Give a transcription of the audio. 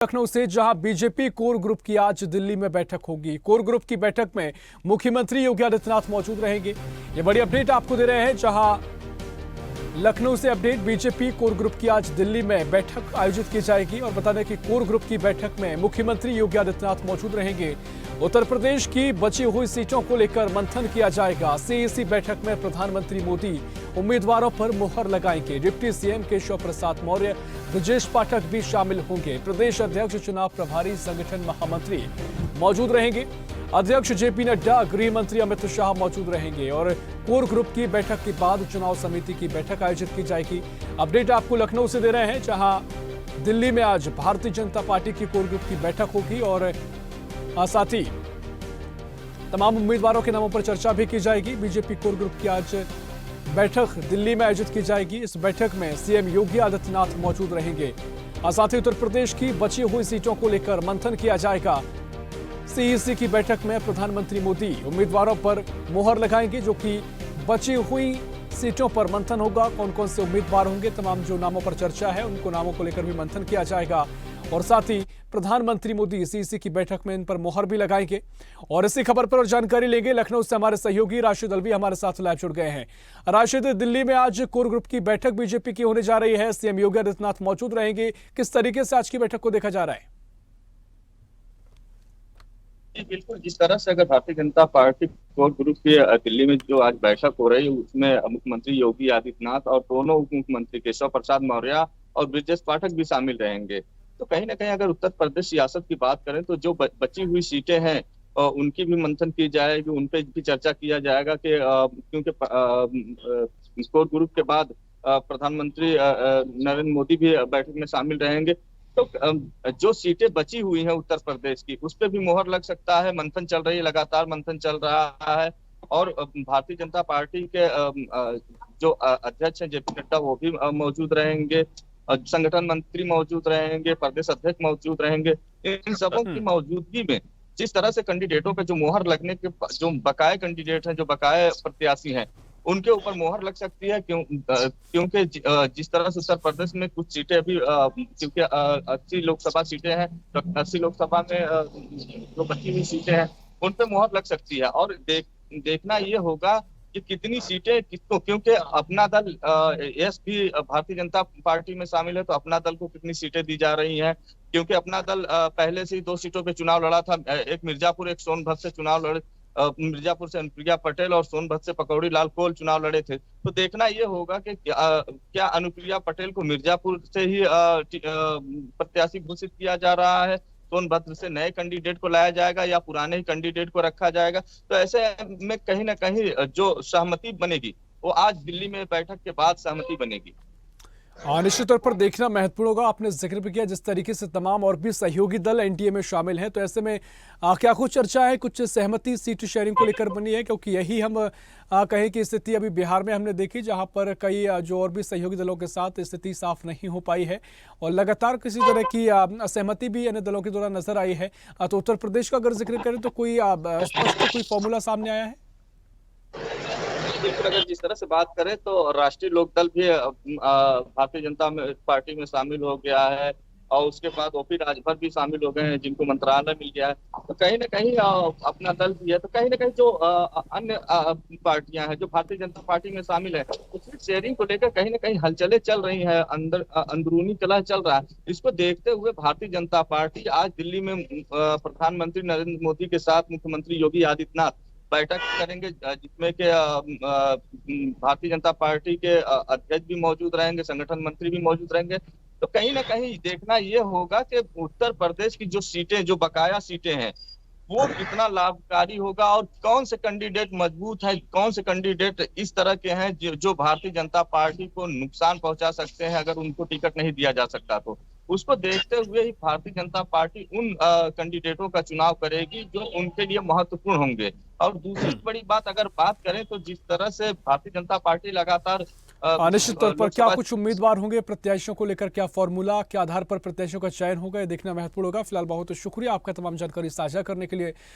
लखनऊ से जहां BJP core group की आज दिल्ली में बैठक होगी। कोर ग्रुप की बैठक में मुख्यमंत्री योगी आदित्यनाथ मौजूद रहेंगे। ये बड़ी अपडेट आपको दे रहे हैं। जहां लखनऊ से अपडेट, बीजेपी कोर ग्रुप की आज दिल्ली में बैठक आयोजित की जाएगी और बता दें कि कोर ग्रुप की बैठक में मुख्यमंत्री योगी आदित्यनाथ मौजूद रहेंगे। उत्तर प्रदेश की बची हुई सीटों को लेकर मंथन किया जाएगा। सीईसी बैठक में प्रधानमंत्री मोदी उम्मीदवारों पर मुहर लगाएंगे। डिप्टी सीएम केशव प्रसाद मौर्य, ब्रजेश पाठक भी शामिल होंगे। प्रदेश अध्यक्ष, चुनाव प्रभारी, संगठन महामंत्री मौजूद रहेंगे। अध्यक्ष जेपी नड्डा, गृह मंत्री अमित शाह मौजूद रहेंगे और कोर ग्रुप की बैठक के बाद चुनाव समिति की बैठक आयोजित की जाएगी। अपडेट आपको लखनऊ से दे रहे हैं, जहां दिल्ली में आज भारतीय जनता पार्टी की कोर ग्रुप की बैठक होगी और साथ ही तमाम उम्मीदवारों के नामों पर चर्चा भी की जाएगी। बीजेपी कोर ग्रुप की आज बैठक दिल्ली में आयोजित की जाएगी। इस बैठक में सीएम योगी आदित्यनाथ मौजूद रहेंगे। साथ ही उत्तर प्रदेश की बची हुई सीटों को लेकर मंथन किया जाएगा। सीईसी की बैठक में प्रधानमंत्री मोदी उम्मीदवारों पर मुहर लगाएंगे, जो कि बची हुई सीटों पर मंथन होगा। कौन कौन से उम्मीदवार होंगे, तमाम जो नामों पर चर्चा है उनको नामों को लेकर भी मंथन किया जाएगा और साथ ही प्रधानमंत्री मोदी सीईसी की बैठक में इन पर मुहर भी लगाएंगे। और इसी खबर पर और जानकारी लेंगे लखनऊ से हमारे सहयोगी राशिद अलवी हमारे साथ लाइव जुड़ गए हैं। राशिद, दिल्ली में आज कोर ग्रुप की बैठक बीजेपी की होने जा रही है। सीएम योगी आदित्यनाथ मौजूद रहेंगे। किस तरीके से आज की बैठक को देखा जा रहा है? बिल्कुल, जिस तरह से अगर Bharatiya Janata party core group की दिल्ली में जो आज बैठक हो रही है उसमें मुख्यमंत्री योगी आदित्यनाथ और दोनों उप मुख्यमंत्री केशव प्रसाद मौर्य और ब्रजेश पाठक भी शामिल रहेंगे। तो कहीं ना कहीं अगर उत्तर प्रदेश सियासत की बात करें तो जो बची हुई सीटें हैं उनकी भी मंथन की जाएगी, उन पे भी चर्चा किया जाएगा कि क्योंकि कोर ग्रुप के बाद प्रधानमंत्री नरेंद्र मोदी भी बैठक में शामिल रहेंगे। तो जो सीटें बची हुई हैं उत्तर प्रदेश की उस पर भी मुहर लग सकता है। मंथन चल रही है, लगातार मंथन चल रहा है और भारतीय जनता पार्टी के जो अध्यक्ष हैं जेपी नड्डा वो भी मौजूद रहेंगे, संगठन मंत्री मौजूद रहेंगे, प्रदेश अध्यक्ष मौजूद रहेंगे। इन सबों की मौजूदगी में जिस तरह से कैंडिडेटों पे जो मुहर लगने के जो बकाये कैंडिडेट हैं, जो बकाये प्रत्याशी हैं, उनके ऊपर मुहर लग सकती है। क्योंकि जिस तरह से उत्तर प्रदेश में कुछ सीटें अभी क्योंकि 80 लोकसभा सीटें हैं, तो 80 लोकसभा में जो बची हुई सीटें हैं उन पे मुहर लग सकती है। और देखना ये होगा कि कितनी सीटें किसको, क्योंकि अपना दल यस भी भारतीय जनता पार्टी में शामिल है, तो अपना दल को कितनी सीटें दी जा रही हैं। क्योंकि अपना दल पहले से ही 2 सीटों पे चुनाव लड़ा था, एक मिर्जापुर एक सोनभद्र से चुनाव लड़े। मिर्जापुर से अनुप्रिया पटेल और सोनभद्र से पकौड़ी लाल कोल चुनाव लड़े थे। तो देखना ये होगा कि क्या अनुप्रिया पटेल को मिर्जापुर से ही प्रत्याशी घोषित किया जा रहा है, सोनभद्र से नए कैंडिडेट को लाया जाएगा या पुराने ही कैंडिडेट को रखा जाएगा। तो ऐसे में कहीं ना कहीं जो सहमति बनेगी वो आज दिल्ली में बैठक के बाद सहमति बनेगी। निश्चित तौर पर देखना महत्वपूर्ण होगा। आपने जिक्र भी किया जिस तरीके से तमाम और भी सहयोगी दल एनडीए में शामिल हैं, तो ऐसे में क्या कुछ चर्चा है, कुछ सहमति सीट शेयरिंग को लेकर बनी है? क्योंकि यही हम कहें कि स्थिति अभी बिहार में हमने देखी, जहां पर कई जो और भी सहयोगी दलों के साथ स्थिति साफ नहीं हो पाई है और लगातार किसी तरह की असहमति भी अन्य दलों के द्वारा नजर आई है। तो उत्तर प्रदेश का अगर जिक्र करें तो कोई स्पष्ट कोई फॉर्मूला सामने आया है? बिल्कुल, अगर जिस तरह से बात करें तो राष्ट्रीय लोकदल भी भारतीय जनता पार्टी में शामिल हो गया है और उसके बाद ओपी राजभर भी शामिल हो गए हैं, जिनको मंत्रालय मिल गया है। तो कहीं ना कहीं अपना दल भी है। तो कहीं ना कहीं जो अन्य पार्टियां हैं जो भारतीय जनता पार्टी में शामिल है, उस शेयरिंग को लेकर कहीं ना कहीं हलचलें चल रही हैं, अंदरूनी कलह चल रहा है। इसको देखते हुए भारतीय जनता पार्टी आज दिल्ली में प्रधानमंत्री नरेंद्र मोदी के साथ मुख्यमंत्री योगी आदित्यनाथ बैठक करेंगे, जिसमें के भारतीय जनता पार्टी के अध्यक्ष भी मौजूद रहेंगे, संगठन मंत्री भी मौजूद रहेंगे। तो कहीं ना कहीं देखना ये होगा कि उत्तर प्रदेश की जो सीटें, जो बकाया सीटें हैं, वो कितना लाभकारी होगा और कौन से कैंडिडेट मजबूत है, कौन से कैंडिडेट इस तरह के हैं जो भारतीय जनता पार्टी को नुकसान पहुंचा सकते हैं अगर उनको टिकट नहीं दिया जा सकता। तो उसको देखते हुए ही भारतीय जनता पार्टी उन कैंडिडेटों का चुनाव करेगी जो उनके लिए महत्वपूर्ण होंगे। और दूसरी बड़ी बात अगर बात करें तो जिस तरह से भारतीय जनता पार्टी लगातार निश्चित तौर पर क्या कुछ उम्मीदवार होंगे, प्रत्याशियों को लेकर क्या फॉर्मूला, क्या आधार पर प्रत्याशियों का चयन होगा, ये देखना महत्वपूर्ण होगा। फिलहाल बहुत शुक्रिया आपका तमाम जानकारी साझा करने के लिए।